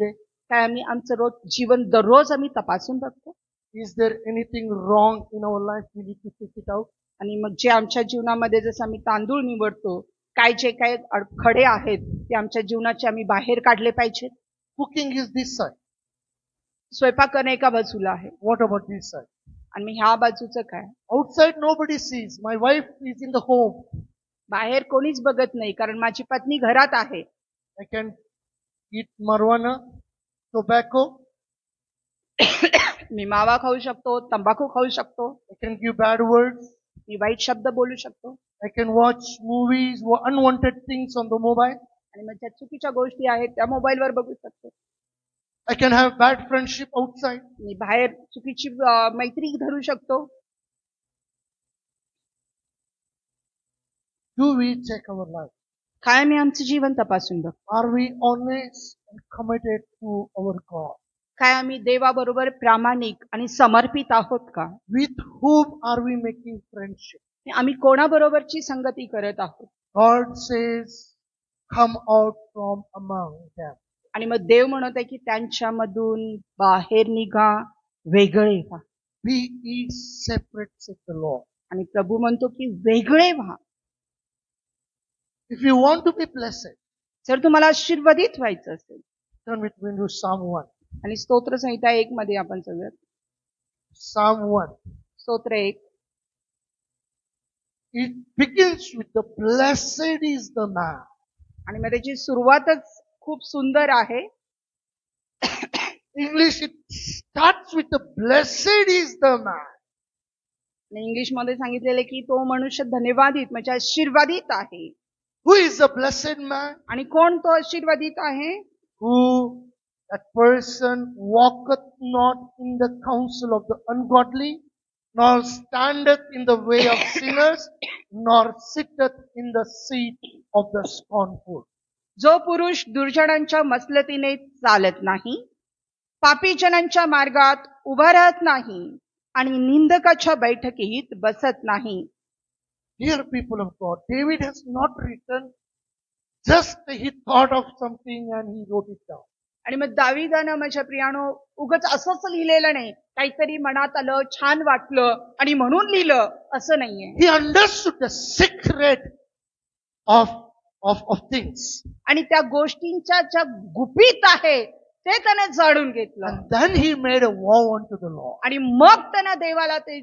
day? काय आम्ही आमचं रोज जीवन दररोज आम्ही तपासून बघतो? Is there anything wrong in our life? We need to take it out. आणि मग जे आमच्या जीवनामध्ये जसं आम्ही तांदूळ निवडतो, जे काय खडे आहेत ते आमच्या जीवनाचे आम्ही बाहेर काढले पाहिजेत. Cooking is this side. स्वयंपाक करणं एका बाजूला आहे, What about this side? आणि मी ह्या बाजूचं काय? Outside nobody sees. My wife is in the home. बाहेर कोणीच बघत नाही, कारण माझी पत्नी घरात आहे. I can eat marijuana, tobacco. मी मावा खाऊ शकतो, तंबाखू खाऊ शकतो, I can give bad words. मी वाईट शब्द बोलू शकतो, I can watch movies or unwanted things on the mobile. आणि मग ज्या चुकीच्या गोष्टी आहेत त्या मोबाईलवर बघू शकतो. I can have bad friendship outside. मी बाहेर चुकीची मैत्री धरू शकतो. Do we check our life? काय मी आमचं जीवन तपासून बघतो? Are we honest and committed to our God? काय आम्ही देवाबरोबर प्रामाणिक आणि समर्पित आहोत का? With whom are we making friendship? आम्ही कोणाबरोबरची संगती करत आहोत? God says, come out from among them. आणि मग देव म्हणत आहे की त्यांच्यामधून बाहेर निघा, वेगळे व्हा. Be ye separate, said the Lord. आणि प्रभू म्हणतो की वेगळे व्हा. If you want to be blessed, जर तुम्हाला आशीर्वादित व्हायचं असेल, turn with me to Psalm 1. आणि स्तोत्र संहिता 1 मध्ये आपण सगळं Psalm 1. स्तोत्र 1. It begins with the blessed is the man. आणि मग त्याची सुरुवातच खूप सुंदर आहे. English, it starts with the blessed is the man. English मध्ये सांगितलेले की तो मनुष्य धन्यवादित म्हणजे आशीर्वादित आहे. Who is the blessed man? आणि कोण तो आशीर्वादित आहे? Who that person walketh not in the counsel of the ungodly, nor standeth in the way of sinners, nor sitteth in the seat of the scornful. जो पुरुष दुर्जनांच्या मसलतीने चालत नाही, पापी जनांच्या मार्गात उभा राहत नाही, आणि निंदकाच्या बैठकीत बसत नाही. Dear people of God, David has not written just he thought of something and he wrote it down. आणि मग दाविदानं माझ्या प्रियानो उगाच असंच लिहिलेलं नाही, काहीतरी मनात आलं, छान वाटलं आणि म्हणून लिहिलं असं नाहीये. He understood the secret of things. आणि त्या गोष्टींच्या ज्या गुपित आहे ते त्याने जाणून घेतलं. And then he made a vow unto the Lord. आणि मग त्याने देवाला ते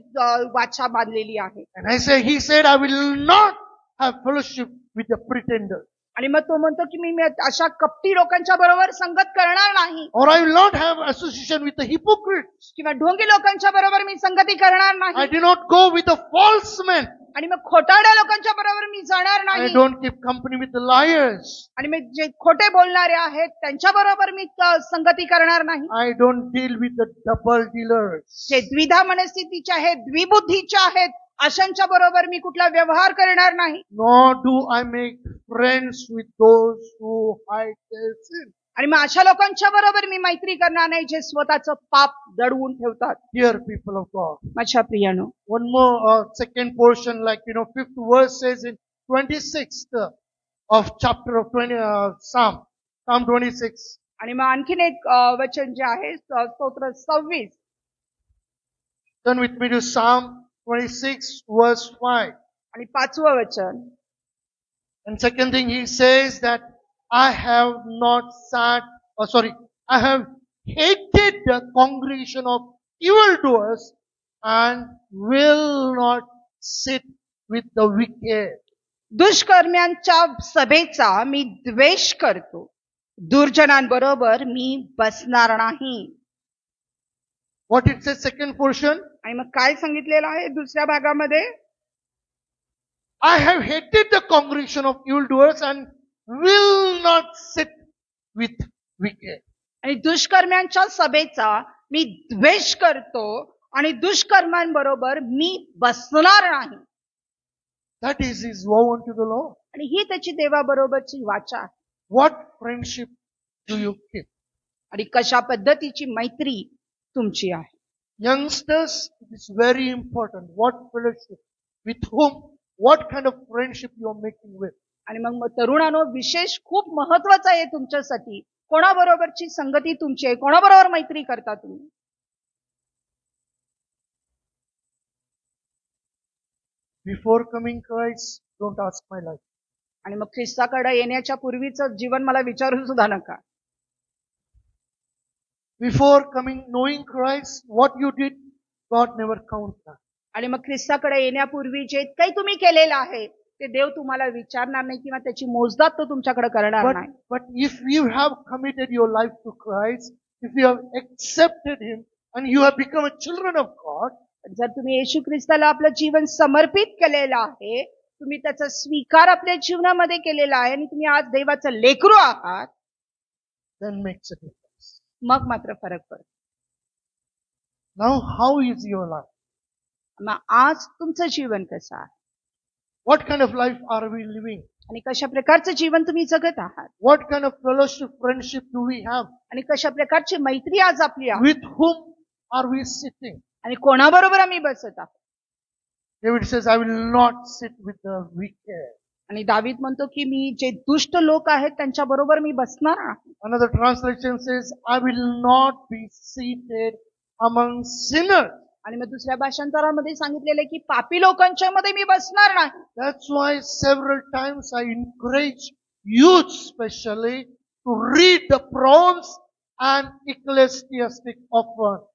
वाचा बांधलेली आहे. And he said, I will not have fellowship with the pretenders. आणि मग तो म्हणतो की मी अशा कपटी लोकांच्या बरोबर संगत करणार नाही. Or I will not have association with the hypocrites. किंवा ढोंगी लोकांच्या बरोबर मी संगती करणार I नाही. do not go with the false men. आणि मग खोटारड्या लोकांच्या बरोबर मी जाणार I नाही. don't keep company with the liars. आणि मग जे खोटे बोलणारे आहेत त्यांच्या बरोबर मी संगती करणार नाही. I don't deal with the double dealers. जे द्विधा मनस्थितीचे आहेत, द्विबुद्धीचे आहेत, अशांच्या बरोबर मी कुठला व्यवहार करणार नाही. Nor do I make friends with those who hide their sin. आणि मग अशा लोकांच्या बरोबर मी मैत्री करणार नाही जे स्वतःचं पाप दडवून ठेवतात. Dear people of God. माझ्या प्रियानो, One more second portion, like fifth verse says in 26th of chapter of Psalm 26. आणि मग आणखीन एक वचन जे आहे स्तोत्र 26. Turn with me to Psalm 26 verse 5. आणि 5वं वचन. And second thing he says that I have hated the congregation of evildoers and will not sit with the wicked. दुष्कर्म्यांच्या सभेचा मी द्वेष करतो, दुर्जनांबरोबर मी बसणार नाही. What it says second portion? आणि मग काय सांगितलेलं आहे दुसऱ्या भागामध्ये? I have hated the congregation of evildoers and will not sit with wicked. आणि दुष्कर्म्यांच्या सभेचा मी द्वेष करतो आणि दुष्कर्मांबरोबर मी बसणार नाही. That is his vow unto the Lord. आणि ही त्याची देवाबरोबरची वाचा आहे. What friendship do you keep? आणि कशा पद्धतीची मैत्री तुमची आहे? Youngsters, it is very important. What fellowship? With whom? What kind of friendship you are making with? आणि मग तरुणांनो, विशेष खूप महत्वाचं आहे तुमच्यासाठी कोणाबरोबरची संगती तुमची आहे, कोणाबरोबर मैत्री करता तुम्ही? Before coming Christ, don't ask my life. आणि मग ख्रिस्ताकडे येण्याच्या पूर्वीचं जीवन मला विचारू सुद्धा नका. Before coming, knowing Christ, what you did, God never counts that. आणि मग ख्रिस्ताकडे येण्यापूर्वी जे काही तुम्ही केलेलं आहे ते देव तुम्हाला विचारणार नाही किंवा त्याची मोजदाद तो तुमच्याकडे करणार But, नाही. but if you have committed your life to Christ, if you have accepted Him and you have become a children of God, जर तुम्ही येशू ख्रिस्ताला आपलं जीवन समर्पित केलेलं आहे, तुम्ही त्याचा स्वीकार आपल्या जीवनामध्ये केलेला आहे आणि तुम्ही आज देवाचं लेकरू आहात, then makes a difference. मग मात्र फरक पडतो. Now, how is your life? मग आज तुमचं जीवन कसं आहे What kind of life are we living? आणि कशा प्रकारचं जीवन तुम्ही जगत आहात What kind of fellowship, friendship do we have? आणि कशा प्रकारची मैत्री आज आपली आहे With whom are we sitting? आणि कोणाबरोबर आम्ही बसत आहोत. David says, I will not sit with the wicked. आणि दावीद म्हणतो की मी जे दुष्ट लोक आहेत त्यांच्या बरोबर मी बसणार आहे. Another translation says, I will not be seated among sinners. आणि मग दुसऱ्या भाषांतरामध्ये सांगितलेलं आहे की पापी लोकांच्या मध्ये मी बसणार नाही. That's why several times I encourage youth especially to read the Proverbs and Ecclesiastic often.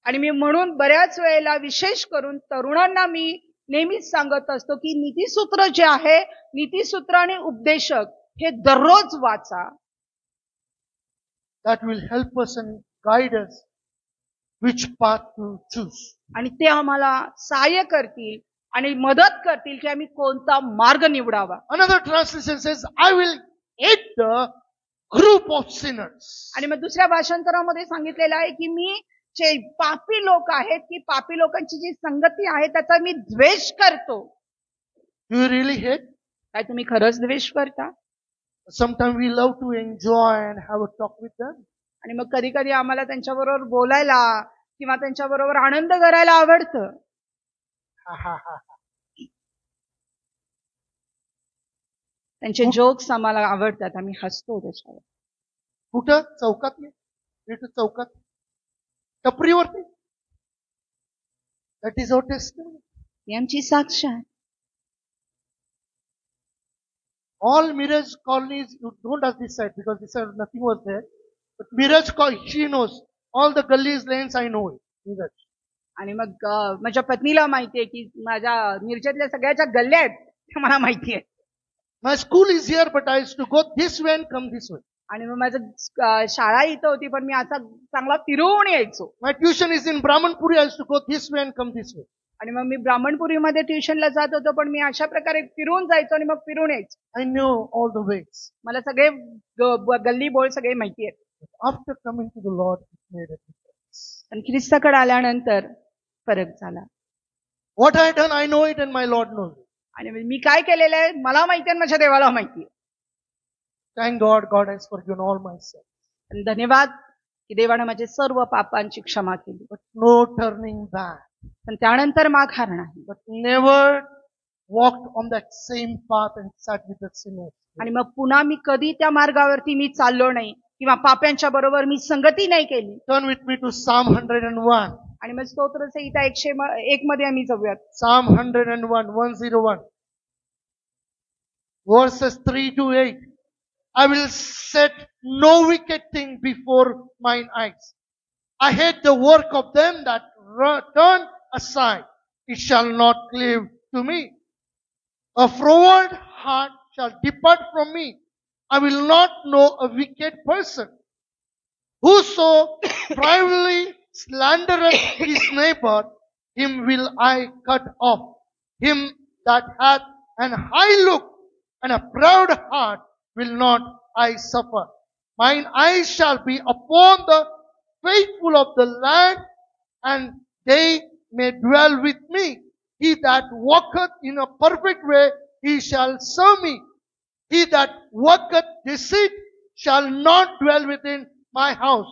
आणि मी म्हणून बऱ्याच वेळेला विशेष करून तरुणांना मी नेहमीच सांगत असतो की नीतिसूत्र जे आहे, नीतिसूत्र आणि उपदेशक हे दररोज वाचा. That will help us and guide us which path to choose. आणि ते आम्हाला सहाय्य करतील आणि मदत करतील की आम्ही कोणता मार्ग निवडावा. Another translation says, I will hate the group of sinners. आणि मग दुसऱ्या भाषांतरामध्ये सांगितलेलं आहे की मी जे पापी लोक आहेत की पापी लोकांची जी संगती आहे त्याचा मी द्वेष करतो. Do you really hate? काय तुम्ही खरंच द्वेष करता? Sometimes we love to enjoy and have a talk with them. आणि मग कधी कधी आम्हाला त्यांच्याबरोबर बोलायला किंवा त्यांच्याबरोबर आनंद करायला आवडतं. Ha ha ha. त्यांचे जोक्स आम्हाला आवडतात, आम्ही हसतो त्याच्यावर. कुठं? चौकात? भेटू चौकात? टपरीवरती? That is our testimony. ही आमची साक्ष आहे. All Miraj colonies, you don't ask this side because this side nothing was there. But Miraj, she knows. All the gullies, lanes, I know it. Miraj. आणि मग माझ्या पत्नीला माहितीये की माझ्या मिरजेतल्या सगळ्याच्या गल्ल्या आहेत त्या मला माहिती आहे. My school is here, but I used to go this way and come this way. आणि मग माझं शाळा इथं होती पण मी असा चांगला फिरून यायचो. My tuition is in Brahmanpuri. I used to go this way and come this way. आणि मग मी ब्राह्मणपुरीमध्ये ट्युशनला जात होतो पण मी अशा प्रकारे फिरून जायचो आणि मग फिरून यायचो. I know all the ways. मला सगळे गल्ली बोळ सगळे माहिती आहेत. After coming to the Lord, it made a difference. आणि ख्रिस्ताकडे आल्यानंतर फरक झाला. What I done, I know it, and my Lord knows it. आणि मी काय केलेलं आहे मला माहिती आहे, माझ्या देवाला माहिती आहे. Thank God, God has forgiven all my sins. आणि धन्यवाद की देवाने माझे सर्व पापांची क्षमा केली. But no turning back. पण त्यानंतर माघार नाही. But never walked on that same path and sat with the sinners. आणि मग पुन्हा मी कधी त्या मार्गावरती मी चाललो नाही किंवा पाप्यांच्या बरोबर मी संगती नाही केली. Turn with me to Psalm 101. आणि मग स्तोत्र संहिता 101 मध्ये आम्ही जाऊयात. Psalm 101, 101. Verses 3 to 8. I will set no wicked thing before mine eyes. I hate the work of them that turn aside. It shall not cleave to me. A froward heart shall depart from me. I will not know a wicked person. Whoso privately slandereth his neighbor, him will I cut off. Him that hath an high look and a proud heart will not I suffer. Mine eyes shall be upon the faithful of the land, and they may dwell with me. He that walketh in a perfect way, he shall serve me. He that worketh deceit shall not dwell within my house.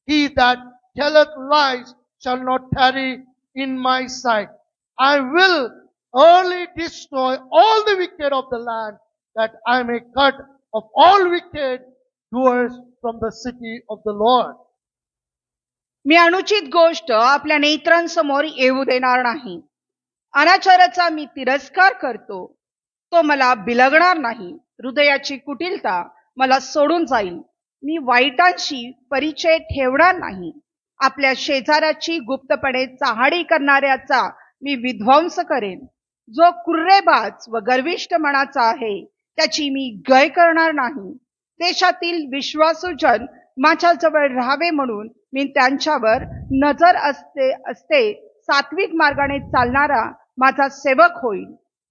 He that telleth lies shall not tarry in my sight. I will early destroy all the wicked of the land, that I may cut of all wicked doers from the city of the Lord. मी अनुचित गोष्ट आपल्या नेत्रांसमोर येऊ देणार नाही. अनाचाराचा मी तिरस्कार करतो, तो मला बिलगणार नाही. हृदयाची कुटिलता मला सोडून जाईल. मी वाईटांशी परिचय ठेवणार नाही. आपल्या शेजाऱ्याची गुप्तपणे चहाडी करणाऱ्याचा मी विध्वंस करेन. जो कुर्रेबाज व गर्विष्ठ मनाचा आहे त्याची मी गय करणार नाही. देशातील विश्वासूजन माझ्याजवळ राहावे म्हणून मी त्यांच्यावर नजर असते सात्विक मार्गाने चालणारा माझा सेवक होईल.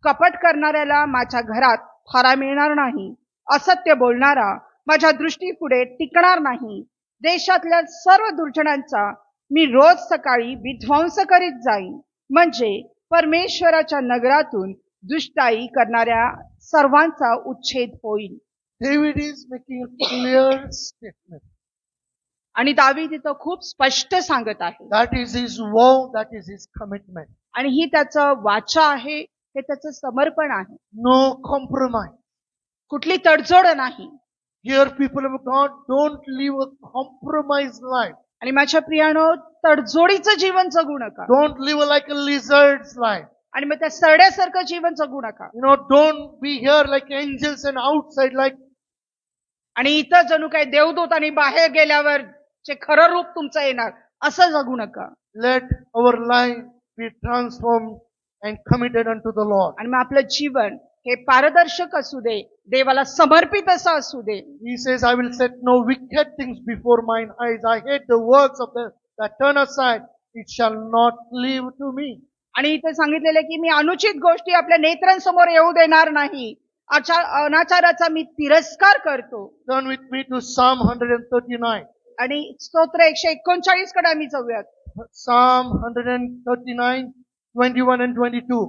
कपट करणाऱ्याला माझ्या घरात थारा मिळणार नाही. असत्य बोलणारा माझ्या दृष्टीपुढे टिकणार नाही. देशातल्या सर्व दुर्जनांचा मी रोज सकाळी विध्वंस करीत जाईन. म्हणजे परमेश्वराच्या नगरातून दुष्टाई करणाऱ्या सर्वांचा उच्छेद होईल. David is making a clear statement. आणि दावीद इथं खूप स्पष्ट सांगत आहे. That is his vow, that is his commitment. आणि ही त्याचं वाचा आहे, हे त्याचं समर्पण आहे. No compromise. कुठली तडजोड नाही. Here people of God don't live a compromised life. आणि माझ्या प्रियानो, तडजोडीचं जीवन जगू नका. Don't live like a lizard's life. आणि मग त्या सरड्यासारखं जीवन जगू नका. Don't be here like angels and outside like. आणि इथं जणू काय देवदूत आणि बाहेर गेल्यावर जे खरं रूप तुमचं येणार असं जगू नका. Let our life be transformed and committed unto the Lord. आणि मग आपलं जीवन हे पारदर्शक असू दे, देवाला समर्पित असं असू दे. He says, I will set no wicked things before mine eyes. I hate the works of that turn aside. It shall not cleave to me. आणि इथे सांगितलेलं की मी अनुचित गोष्टी आपल्या नेत्रांसमोर येऊ देणार नाही. अनाचाराचा मी तिरस्कार करतो. Turn with me to Psalm 139. आणि स्तोत्र 139 कडे आम्ही जाऊयात. Psalm 139, 21 and 22.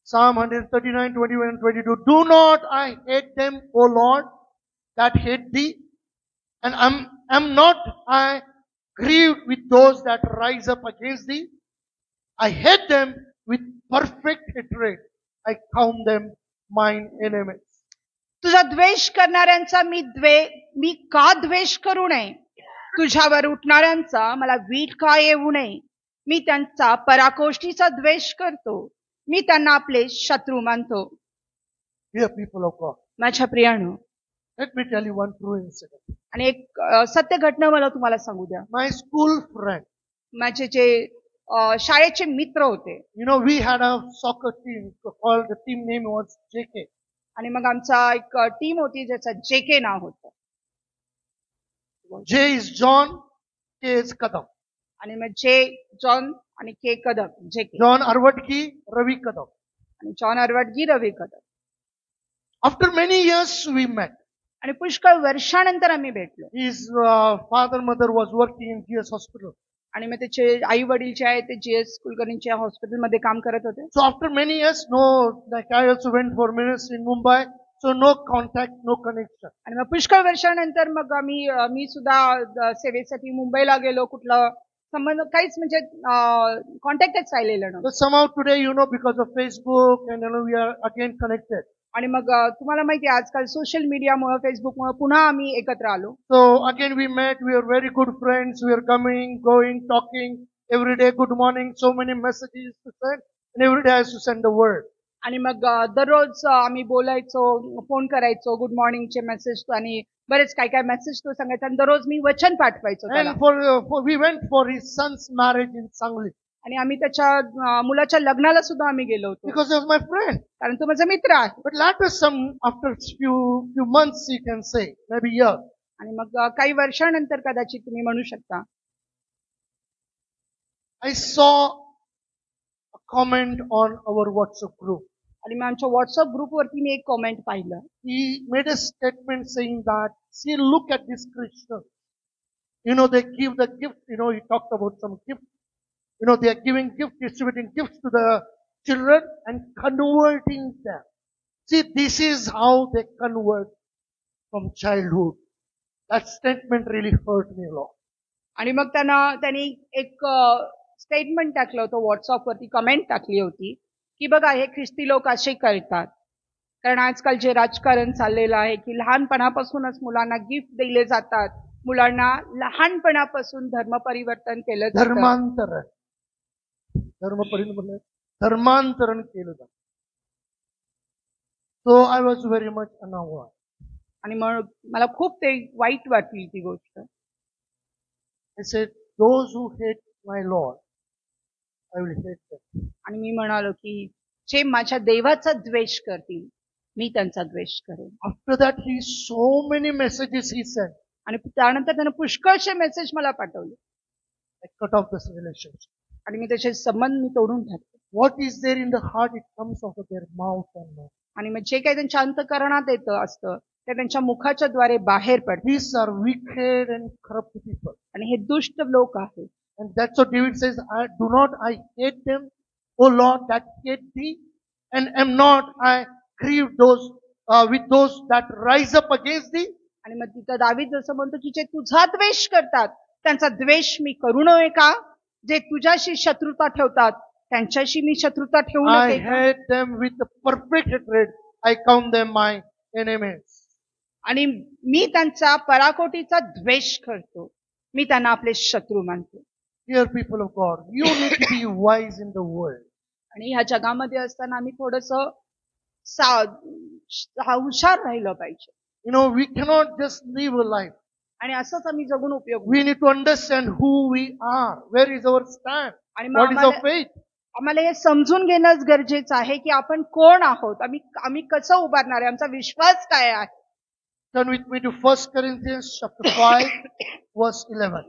Psalm 139, 21 and 22. Do not I hate them, O Lord, that hate thee? And am not I grieved with those that rise up against thee? I hate them with perfect hatred. I count them mine enemies. तुझा द्वेष करणाऱ्यांचा मी का द्वेष करू नये? तुझ्यावर उठणाऱ्यांचा मला वीट का येऊ नये? मी त्यांचा पराकोष्टीचा द्वेष करतो. मी त्यांना आपले शत्रू मानतो. Dear people of God, माझ्या प्रियानो, let me tell you one true incident. आणि एक सत्य घटना मला तुम्हाला सांगू द्या. My school friend, माझे जे शाळेचे मित्र होते. we had a soccer team called, the team name was JK. आणि मग आमचा एक टीम होती ज्याचं JK नाव होतं. J is John, K is Kadam. आणि मग J जॉन आणि K Kadam, JK. John Arvadgi, Ravi Kadam. आणि John अरवडगी, Ravi Kadam. After many years we met. आणि पुष्कळ वर्षानंतर आम्ही भेटलो. His father, mother was working in GS hospital. आणि मग त्याचे आई वडील जे आहेत ते GS कुलकर्णीच्या हॉस्पिटलमध्ये काम करत होते. So after many years, like I also went for ministry in Mumbai, so no contact, no connection. आणि मग पुष्कळ वर्षानंतर मग मी सुद्धा सेवेसाठी मुंबईला गेलो. कुठलं संबंध काहीच म्हणजे कॉन्टॅक्टच राहिलेलं नव्हतं. But somehow today, because of Facebook and we are again connected. आणि मग तुम्हाला माहिती आहे आजकाल सोशल मीडियामुळे, फेसबुकमुळे पुन्हा आम्ही एकत्र आलो. So again we met, we are very good friends, we are coming, going, talking every day, good morning, so many messages to send, and every day I have to send the word. आणि मग दररोज आम्ही बोलायचो, phone करायचो, good मॉर्निंगचे message आणि बरेच काय message तो सांगायचा. आणि दररोज मी वचन पाठवायचो त्याला. And we went for his son's marriage in Sangli. आणि आम्ही त्याच्या मुलाच्या लग्नाला सुद्धा आम्ही गेलो होतो. Because he was my friend. कारण तो माझा मित्र आहे. But later after few months you can say, maybe years. आणि मग काही वर्षानंतर कदाचित तुम्ही म्हणू शकता. I saw a comment on our WhatsApp group. आणि मग आमच्या व्हॉट्सअप ग्रुपवरती मी एक कॉमेंट पाहिलं. He made a statement saying that, see, look at these Christians. They give the gift, he talked about some gift. They are giving gifts, distributing gifts to the children and converting them. See, this is how they convert from childhood. That statement really hurt me a lot. आणि मग त्यांनी एक statement टाकलं होतं, व्हॉट्सअपवरती comment टाकली होती की बघा हे ख्रिस्ती लोक असे करतात. कारण आजकाल जे राजकारण चाललेलं आहे की लहानपणापासूनच मुलांना गिफ्ट दिले जातात, मुलांना लहानपणापासून धर्म परिवर्तन केलं जातं. धर्मांतरण केलं जातं. So I was very much unaware. आणि मग मला खूप ते वाईट वाटली ती गोष्ट. I said, those who hate my Lord, I will hate them. आणि मी म्हणालो की जे माझ्या देवाचा द्वेष करतील मी त्यांचा द्वेष करेन. After that, so many messages he sent. आणि त्यानंतर त्यानं पुष्कळशे मेसेज मला पाठवले. I cut off this relationship. आणि मी त्याचे संबंध मी तोडून टाकले. What is there in the heart, it comes out of their mouth and mouth. आणि मग जे काही त्यांच्या अंतःकरणात येतं असतं ते त्यांच्या मुखाच्या द्वारे बाहेर पडतं. These are wicked and corrupt people. आणि हे दुष्ट लोक आहेत. And that's what David says, do not I hate them, O Lord, that hate thee, and am not I grieved with those that rise up against thee. आणि मग तिथं दावीद जसं म्हणतो की जे तुझा द्वेष करतात त्यांचा द्वेष मी करू नये का? जे तुझ्याशी शत्रुता ठेवतात त्यांच्याशी मी शत्रुता ठेवू I नये का? hate them with a perfect hatred. I count them my enemies. आणि मी त्यांचा पराकोटीचा द्वेष करतो. मी त्यांना आपले शत्रू मानतो. Dear people of God, you need to be wise in the world. आणि ह्या जगामध्ये असताना आम्ही थोडंसं हुशार राहिलं पाहिजे. You know, we cannot just live a life. आणि असंच आम्ही जगून उपयोग. We need to understand who we are. Where is our stand? आणि What is our faith? आम्हाला हे समजून घेणंच गरजेचं आहे की आपण कोण आहोत, आम्ही कसं उभारणार आहे, आमचा विश्वास काय आहे. Turn with me to 1 Corinthians chapter 5 verse 11.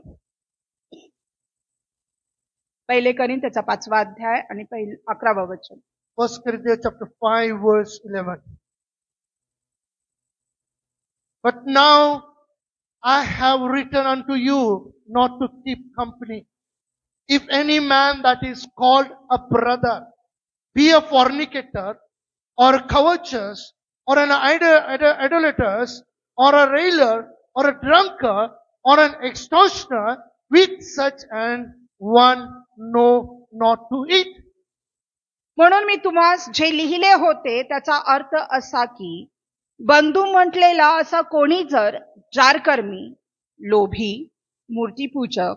पहिले कोरिन्थीचा 5वा अध्याय आणि 11वा वचन. 1 Corinthians chapter 5 verse 11. But now I have written unto you not to keep company. If any man that is called a brother be a fornicator, or covetous, or an idolater, or a railer, or a drunkard, or an extortioner, with such an one no not to eat. म्हणून मी तुम्हास जे लिहिले होते त्याचा अर्थ असा की बंधू म्हटलेला असा कोणी जर जारकर्मी, लोभी, मूर्तीपूजक,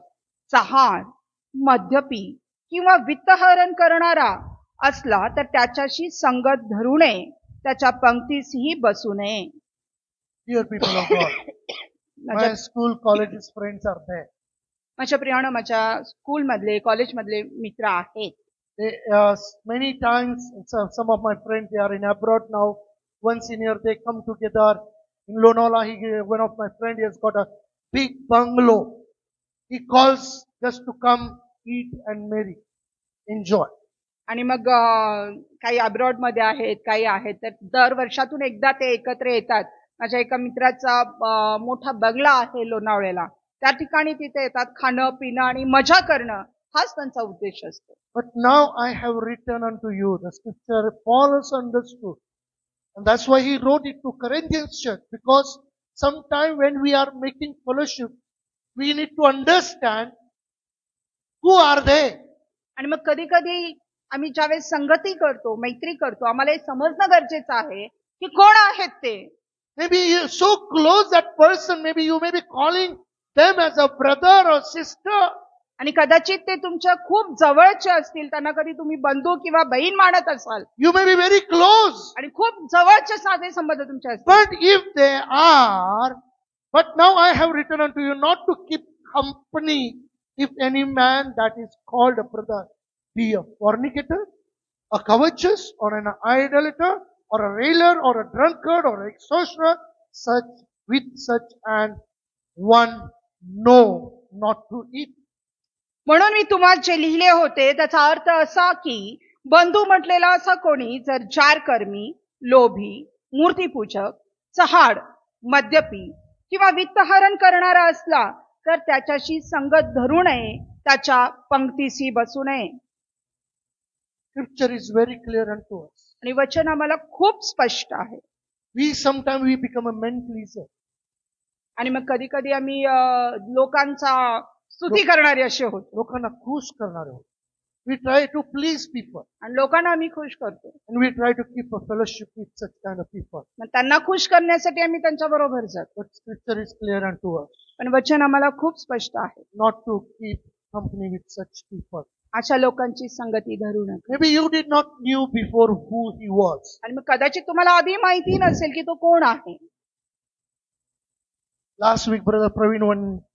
चहाड, मद्यपी किंवा वित्तहरण करणारा असला तर त्याच्याशी संगत धरू नये, त्याच्या पंक्तीसही बसू नये. Dear people of God, my school, colleges, friends are there. माझ्या प्रियानं माझ्या स्कूल मधले, कॉलेज मधले मित्र आहेत. Many times, some of my friends, they are in abroad now. Once in a year, they come together. In Lonavala, one of my friends has got a big bungalow. He calls just to come, eat and marry, enjoy. आणि मग काही abroad मध्ये आहेत, काही आहेत, तर दर वर्षातून एकदा ते एकत्र येतात. माझ्या एका मित्राचा मोठा बंगला आहे लोणावळ्याला. त्या ठिकाणी तिथे येतात, खाणं पिणं आणि मजा करणं हाच त्यांचा उद्देश असतो. But now I have written unto you the scripture Paul has understood, and that's why he wrote it to Corinthians church, because sometime when we are making fellowship, we need to understand who are they. आणि मग कधी कधी आम्ही ज्यावेळेस संगती करतो, मैत्री करतो, आम्हाला हे समजणं गरजेचं आहे की कोण आहेत ते. Maybe you're so close that person, maybe you may be calling them as a brother or sister. आणि कदाचित ते तुमच्या खूप जवळचे असतील, त्यांना कधी तुम्ही बंधू किंवा बहीण मानत असाल. You may be very close. आणि खूप जवळचे साधे संबंध तुमचे असतील. But if they are, but now I have written unto you not to keep company if any man that is called a brother be a fornicator, a covetous, or an idolater, or a railer, or a drunkard, or an extortioner, with such an one no not to eat. म्हणून मी तुम्हाला जे लिहिले होते त्याचा अर्थ असा की बंधू म्हटलेला असा कोणी जर जारकर्मी, लोभी, मूर्तीपूजक, चहाड, मद्यपी किंवा वित्तहरण करणारा असला तर त्याच्याशी संगत धरू नये, त्याच्या पंक्तीशी बसू नये. Scripture is very clear unto us. आणि वचन आम्हाला खूप स्पष्ट आहे. Sometimes we become a men pleaser. आणि मग कधी कधी आम्ही लोकांचा स्तुती करणारे असे होतो लोकांना खुश करणारे होतो. We try to please people आणि लोकांना आम्ही खुश करतो. and we try to keep a fellowship with such kind of people. मग त्यांना खुश करण्यासाठी आम्ही त्यांच्या बरोबर जातो. But scripture is clear unto us पण वचन आम्हाला खूप स्पष्ट आहे, not to keep company with such people. अशा लोकांची संगती धरू नका. Maybe you did not knew before who he was. आणि मग कदाचित तुम्हाला आधी माहिती नसेल की तो कोण आहे. Last week, Brother Praveen,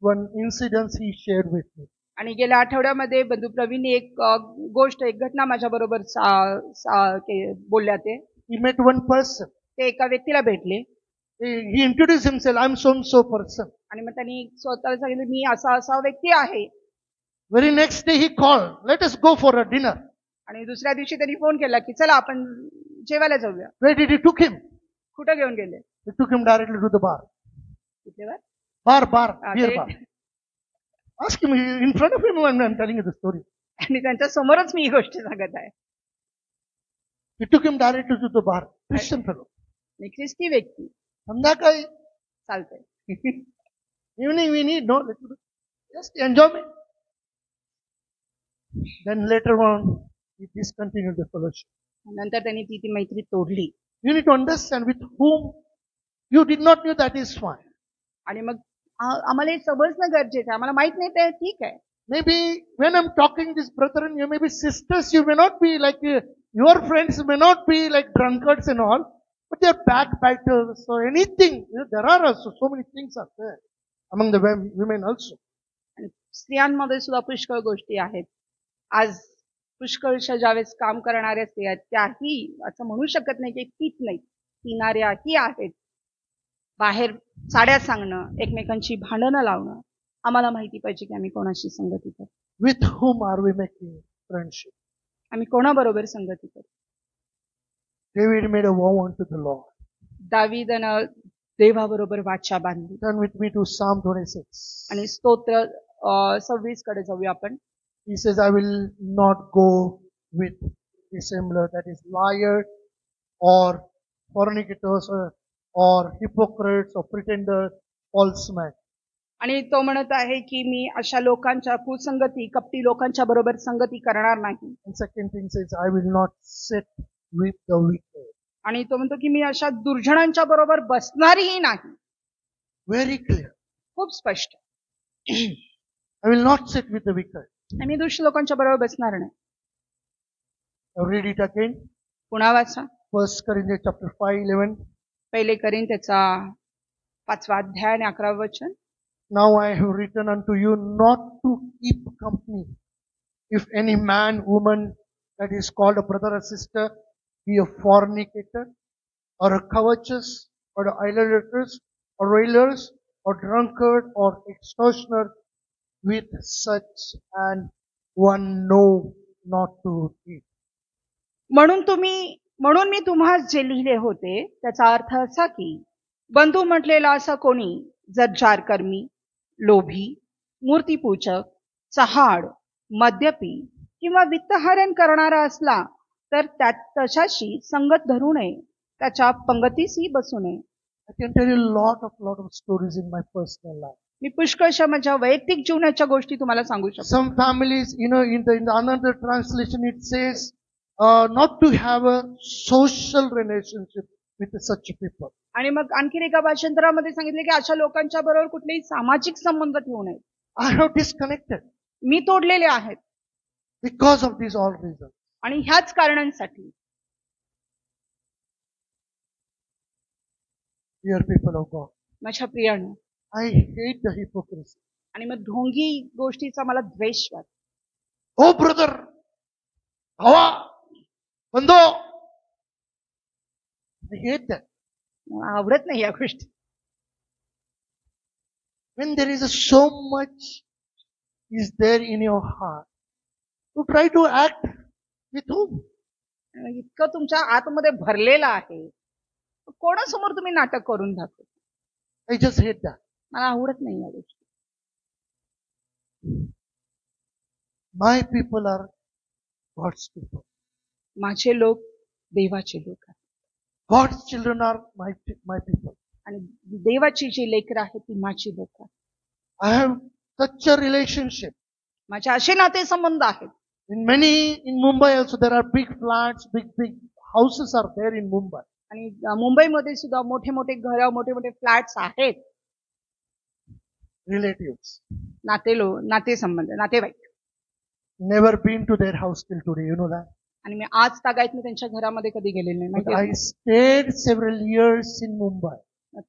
one incident he shared with me. आणि गेल्या आठवड्यामध्ये बंधू प्रवीणने एक घटना माझ्या बरोबर बोलल्या. He met one person. ते एका व्यक्तीला भेटले He introduced himself, I'm so and so person. आणि मग त्यांनी स्वतःला सांगितलं, मी असा व्यक्ती आहे. Very next day he called, let us go for a dinner. आणि दुसऱ्या दिवशी त्यांनी फोन केला की चला आपण जेवायला जाऊया. Where did he took him? कुठं घेऊन गेले? He took him directly to the bar. कुठल्यावर? Bar, beer bar. Ask him in front of him when I'm telling you the story. आणि त्यांच्या समोरच मी ही गोष्ट सांगत आहे. He took him directly to the bar. Christian fellow. ख्रिस्ती व्यक्ती. संध्याकाळी चालतंय. evening we need no just enjoyment. Then later on he discontinued the fellowship. नंतर त्यांनी ती मैत्री तोडली. You need to understand with whom you did not know, that is fine. आणि मग आम्हाला हे समजणं गरजेचं आहे. आम्हाला माहित नाही ते ठीक आहे. Maybe when I'm talking this brethren, you may be sisters, you may not be like your friends may not be like drunkards and all, but they're backbiters or anything. There are also so many things are there among the women also. आणि स्त्रियांमध्ये सुद्धा पुष्कळ गोष्टी आहेत. आज पुष्कळशा ज्यावेळेस काम करणाऱ्या स्त्रिया त्याही असं म्हणू शकत नाही की पीत नाही, पिणाऱ्याही आहेत. बाहेर साड्या सांगणं, एकमेकांची भांडणं लावणं. आम्हाला माहिती पाहिजे की आम्ही कोणाशी संगती करतो. With whom are we making friendship? आम्ही कोणाबरोबर संगती करतो. David made a vow unto the Lord. दावीदनं देवाबरोबर वाचा बांधली. Turn with me to Psalm 26. आणि स्तोत्र 26 कडे जाऊया आपण. He says, I will not go with dissembler, that is liars or fornicators or hypocrites or pretenders, false men. आणि तो म्हणत आहे की मी अशा लोकांच्या कुसंगती, कपटी लोकांच्या बरोबर संगती करणार नाही. And second thing says, I will not sit with the wicked. आणि तो म्हणतो की मी अशा दुर्जनांच्या बरोबर बसणारही नाही. Very clear. खूप स्पष्ट. I will not sit with the wicked. मी दुष्ट लोकांच्या बरोबर बसणार नाही. Now read it again. पुन्हा वाचा. 1 Corinthians chapter 5:11. पहिले कोरिंथ्याचा 5वा अध्याय आणि 11वे वचन. Now I have written unto you not to keep company. If any man, woman, that is called a brother or sister, be a fornicator, or a covetous, or idolaters, or railers, or drunkard, or extortioner, with such an one know not to eat. म्हणून मी तुम्हास जे लिहिले होते त्याचा अर्थ असा की बंधू म्हटलेला असा कोणी जर जारकर्मी, लोभी, मूर्तीपूजक, चहाड, मद्यपी किंवा वित्तहरण करणारा असला तर तशाशी संगत धरू नये, त्याच्या पंगतीसही बसू नये. I can tell you lot of stories in my personal life. मी पुष्कळशा माझ्या वैयक्तिक जीवनाच्या गोष्टी तुम्हाला सांगू शकतो. Some families, in the another translation it says not to have a social relationship with such people. आणि मग आणखी एका भाषांतरामध्ये सांगितले की अशा लोकांच्या बरोबर कुठलेही सामाजिक संबंध ठेवू नये. I have disconnected मी तोडलेले आहेत because of these all reasons. आणि ह्याच कारणांसाठी. Dear people of God, माझ्या प्रियानो, I hate the hypocrisy. आणि मग ढोंगी गोष्टीचा मला द्वेष वाटतो. Oh brother, भावा, बंधो, I hate that. मला आवडत नाही या गोष्टी. When there is so much is there in your heart, to try to act with whom? इतकं तुमच्या आतमध्ये भरलेलं आहे, कोणासमोर तुम्ही नाटक करून दाखवता. I just hate that. मला आवडत नाही या गोष्टी. My people are God's people. माझे लोक देवाचे लोक आहेत. God's children are my people. आणि देवाची जी लेकरं आहेत ती माझी लोक आहेत. I have such a relationship. माझे असे नातेसंबंध आहेत. In Mumbai also there are big flats, big houses are there in Mumbai. आणि मुंबईमध्ये सुद्धा मोठे मोठे घर, मोठे मोठे फ्लॅट्स आहेत. Relatives. नातेसंबंध, नातेवाईक. Never been to their house till today, you know that. आणि मी आज तागायत मी त्यांच्या घरामध्ये कधी गेलेले नाही. But माहिती I stayed several years in Mumbai.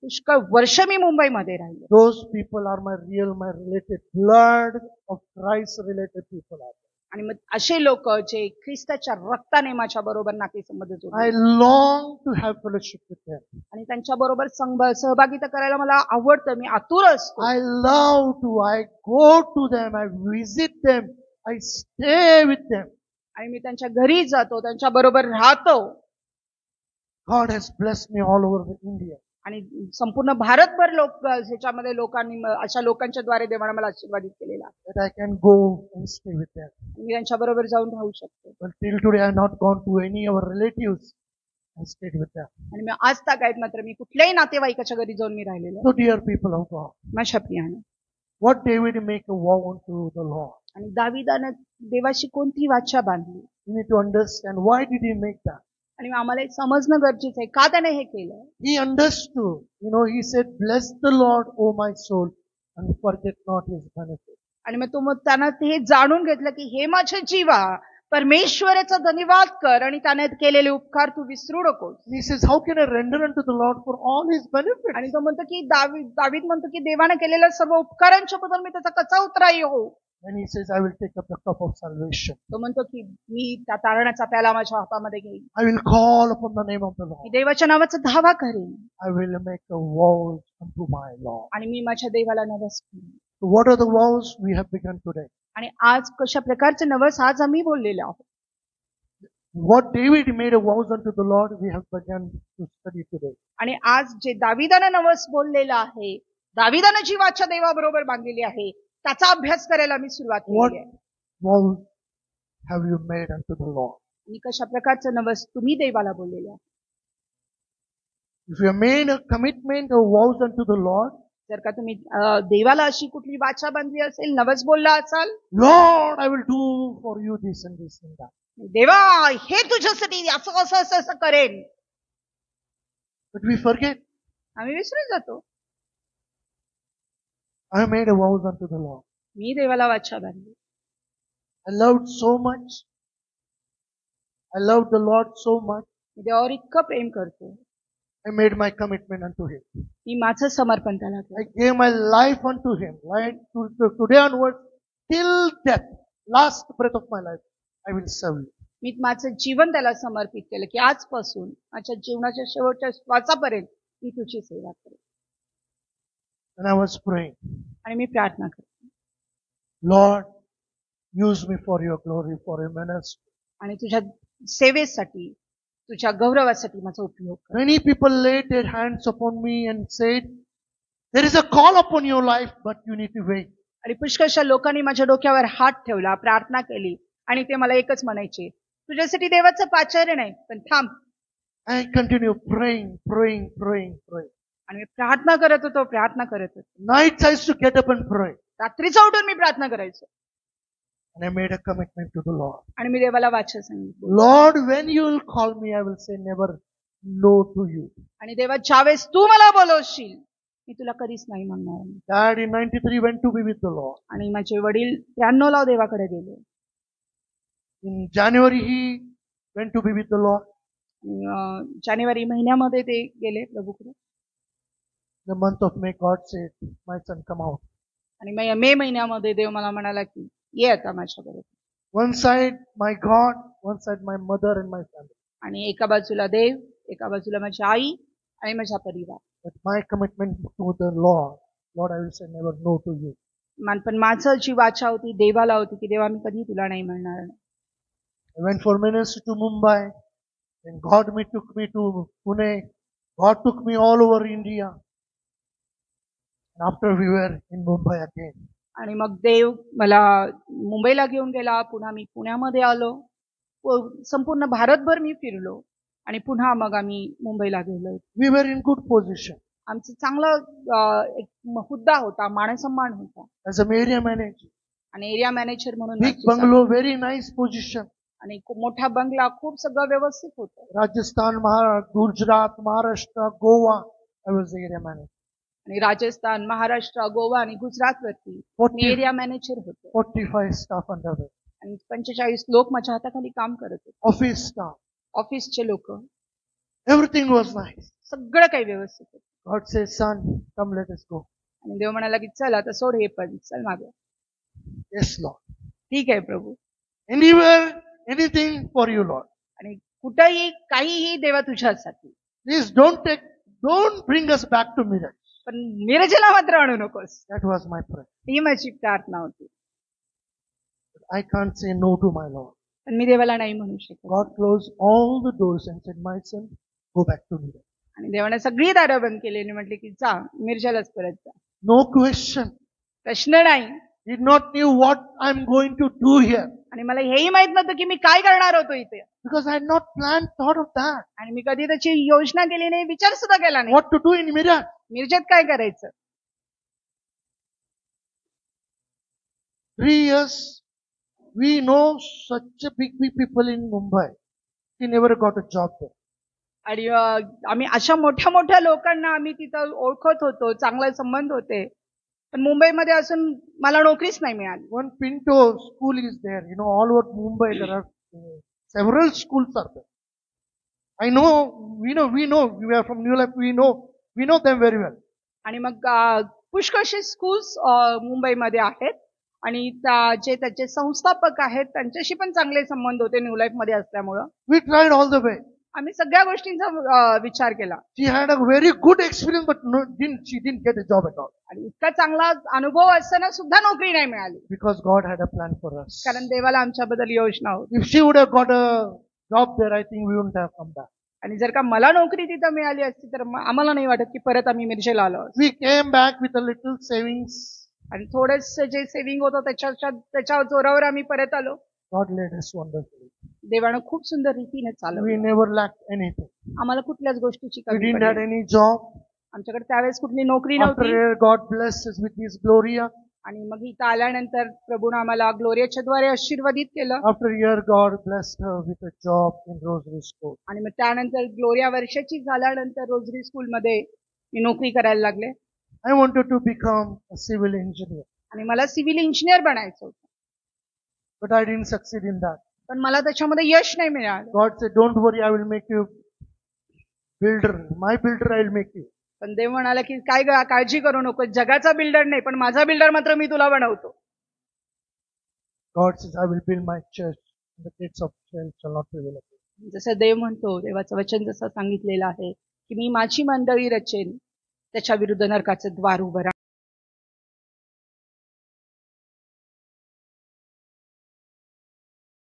पुष्कळ वर्ष मी मुंबईमध्ये राहिले. Those people are my related, blood of Christ related people are. आणि मग असे लोक जे ख्रिस्ताच्या रक्ताने माझ्या बरोबर नातेसंबंध जोडले. I long to have fellowship with them. आणि त्यांच्या बरोबर सहभागिता करायला मला आवडतं. मी आतुर असतो. I love to. I go to them. I visit them. I stay with them. आणि मी त्यांच्या घरी जातो, त्यांच्या बरोबर राहतो. God has blessed me all over India. आणि संपूर्ण भारतभर ह्याच्यामध्ये लोकांनी अशा लोकांच्या द्वारे देवाने मला आशीर्वादित केलेला आहे. That I can go and stay with them. मी त्यांच्या बरोबर जाऊन राहू शकतो. But till today I have not gone to any of our relatives and stayed with them. आणि मी आज तागायत मात्र मी कुठल्याही नातेवाईकाच्या घरी जाऊन मी राहिलेलो. So dear people of God, माझ्या प्रियाने, what David make a vow unto the Lord. आणि दाविदाने देवाशी कोणती वाचा बांधली. You need to understand why did he make that. आणि आम्हाला एक समजणं गरजेचं आहे का त्याने हे केलं. He understood. He said, bless the Lord, O my soul, and forget not his benefit. आणि मग त्यानं हे जाणून घेतलं की हे माझे जीवा परमेश्वराचा धन्यवाद कर आणि त्याने केलेले उपकार तू विसरू नकोस. He says, how can I render unto the Lord for all his benefits? आणि तो म्हणतो की दावीद म्हणतो की देवाने केलेल्या सर्व उपकारांच्या बद्दल मी त्याचा कसा उतराई हो. And he says, I will take up the cup of salvation. तो म्हणतो की मी त्या तारणाचा प्याला माझ्या हातामध्ये घेईन. I will call upon the name of the me Lord. देवाच्या नावाचा धावा करेन. I will make a vow unto my Lord. आणि मी माझ्या देवाला नवस करेन. So what are the vows we have begun today? आणि आज कशा प्रकारचे नवस आज आम्ही बोललेले आहोत. What David made a vows unto the Lord, we have begun to study today. आणि आज जे दाविदाने नवस बोललेलं आहे, दाविदाने जी वाचा देवाबरोबर बांधलेली आहे, त्याचा अभ्यास करायला मी सुरुवात What केली आहे. vows have you made unto the Lord? आणि कशा प्रकारचं नवस तुम्ही देवाला बोललेले आहे. If you have made a commitment or vows unto the Lord, जर का तुम्ही देवाला अशी कुठली वाचा बांधली असेल, नवस बोलला असाल, Lord, I will do for you this and this and that. देवा हे तुझ्यासाठी असं असं असं असं करेन. But we forget. आम्ही विसरून जातो. I have made a vows unto the Lord. मी देवाला वाचा बांधली. I loved so much. I loved the Lord so much. मी देवावर इतकं प्रेम करतो. I made my commitment unto Him. मी माझं समर्पण त्याला केलं. I gave my life unto Him. Right? Today onwards, till death, last breath of my life, I will serve you. मी माझं जीवन त्याला समर्पित केलं की आजपासून माझ्या जीवनाच्या शेवटच्या श्वासापर्यंत मी तुझी सेवा करेन. And I was praying, आणि मी प्रार्थना करते, Lord, use me for your glory, for your ministry. आणि तुझ्या सेवेसाठी, तुझ्या गौरवासाठी माझा उपयोग कर. Many people laid their hands upon me and said, there is a call upon your life, but you need to wait. आणि पुष्कळशा लोकांनी माझ्या डोक्यावर हात ठेवला, प्रार्थना केली आणि ते मला एकच म्हणायचे, तुझ्यासाठी देवाचं पाचारण आहे, पण थांब. I continue praying. आणि मी प्रार्थना करत होतो. Nights I used to get up and pray. रात्रीचं उठून मी प्रार्थना करायचो. And I made a commitment to the Lord. आणि मी देवाला वाचा सांगितलं, Lord, when you will call me, I will say never no to you. आणि देवा ज्यावेळेस तू मला बोलवशील मी तुला कधीच नाही म्हणणार. Dad in 93 went to be with the Lord. आणि माझे वडील 93 ला देवाकडे गेले. In January he went to be with the Lord. जानेवारी महिन्यामध्ये ते गेले प्रभूकडे. The month of May, God said, my son, come out. आणि मे महिन्यामध्ये देव मला म्हणाला की ये आता माझ्याबरोबर. One side my God, one side my mother and my family. आणि एका बाजूला देव, एका बाजूला माझी आई आणि माझा परिवार. But my commitment to the Lord, I will say never no to you. पण माझं जी वाचा होती देवाला होती की देवा मी कधी तुला नाही म्हणणार. I went for ministry to Mumbai. Then God took me to Pune. God took me all over India. And after we were in Mumbai again. आणि मग देव मला मुंबईला घेऊन गेला. पुन्हा मी पुण्यामध्ये आलो. संपूर्ण भारतभर मी फिरलो आणि पुन्हा मग आम्ही मुंबईला गेलो. We were in good position. आमचं चांगलं एक हुद्दा होता, मानसन्मान होता. as an area manager. आणि एरिया मॅनेजर म्हणून Big माझी bungalow, very nice position. आणि खूप मोठा बंगला, खूप सगळं व्यवस्थित होतं. Rajasthan, Gujarat, Maharashtra, Goa. I was the area manager. आणि राजस्थान, महाराष्ट्र, गोवा आणि गुजरात वरती मी 40 एरिया मॅनेजर होतो. 45 staff under me. आणि 45 लोक माझ्या हाताखाली काम करत होते. Office staff. ऑफिसचे लोक, Everything was nice. सगळं काही व्यवस्थित होतं. God says, son, come let us go. आणि देव म्हणाला की चल आता सोड हे पण, चल मागे. Yes, Lord. ठीक आहे प्रभू. Anywhere, anything for you, Lord. आणि कुठेही काहीही देवा तुझ्यासाठी, Please don't bring us back to Miraj. पण मिरजेला मात्र आणू नकोस. That was my prayer. ही माझी प्रार्थना होती. I can't say no to my Lord. पण मी देवाला नाही म्हणू शकत. God closed all the doors and said, my son, go back to Miraj. आणि देवाने सगळी दारं बंद केली आणि म्हटले की जा मिरजेलाच परत जा. No question. प्रश्न नाही. Did not knew what I'm going to do here. आणि मला हेही माहित नव्हतं की मी काय करणार होतो इथे. Because I had not planned, thought of that. आणि मी कधी त्याची योजना केली नाही, विचार सुद्धा केला नाही. What to do in Miraj. मिरजेत काय करायचं. 3 years, we know such a big people in Mumbai. He never got a job there. आणि आम्ही अशा मोठ्या मोठ्या लोकांना आम्ही तिथं ओळखत होतो, चांगले संबंध होते, पण मुंबईमध्ये असून मला नोकरीच नाही मिळाली. One Pinto school is there. All over Mumbai there are several schools are there. I know, we are from New Life, we know them very well. आणि मग पुष्कळशी स्कूल्स मुंबईमध्ये आहेत आणि जे त्याचे संस्थापक आहेत त्यांच्याशी पण चांगले संबंध होते न्यू लाईफ मध्ये असल्यामुळं. We tried all the way. आम्ही सगळ्या गोष्टींचा विचार केला. She had a very good experience, but she didn't get a job at all. आणि इतका चांगला अनुभव असताना सुद्धा नोकरी नाही मिळाली. Because God had a plan for us. कारण देवाला आमच्याबद्दल योजना होती. If she would have got a job there, I think we wouldn't have come back. आणि जर का मला नोकरी तिथं मिळाली असती तर आम्हाला नाही वाटत की परत आम्ही मिरजेला आलो असतो. We came back with a little savings. आणि थोडंस जे सेव्हिंग होतं त्याच्या जोरावर आम्ही परत आलो. God led us wonderfully. देवानं खूप सुंदर रीतीने We चालवलं. never lacked anything. आम्हाला कुठल्याच गोष्टीची We कमी didn't पडली have नाही. any job. आमच्याकडे त्यावेळेस कुठली नोकरी After नव्हती. a year, God blessed us with His Gloria. आणि मग इथं आल्यानंतर प्रभूनं आम्हाला ग्लोरियाच्या द्वारे आशीर्वादित केलं. After a year, God blessed her with a job in Rosary School. आणि मग त्यानंतर ग्लोरिया वर्षाची झाल्यानंतर रोजरी स्कूलमध्ये मी नोकरी करायला लागले. I wanted to become a civil engineer, आणि मला सिव्हिल इंजिनियर बनायचं होतं, but I didn't succeed in that. पण मला त्याच्यामध्ये यश नाही मिळालं. God said, don't worry, I will make you builder. My builder I will make you. पण देव म्हणाला की काय काळजी करू नको, जगाचा बिल्डर नाही पण माझा बिल्डर मात्र मी तुला बनवतो. God says, I will build my church, and the gates of hell shall not prevail against it. जसं देव म्हणतो, देवाचं वचन जसं सांगितलेलं आहे की मी माझी मंडळी रचेन, त्याच्या विरुद्ध नरकाचं द्वार उभं राहणार.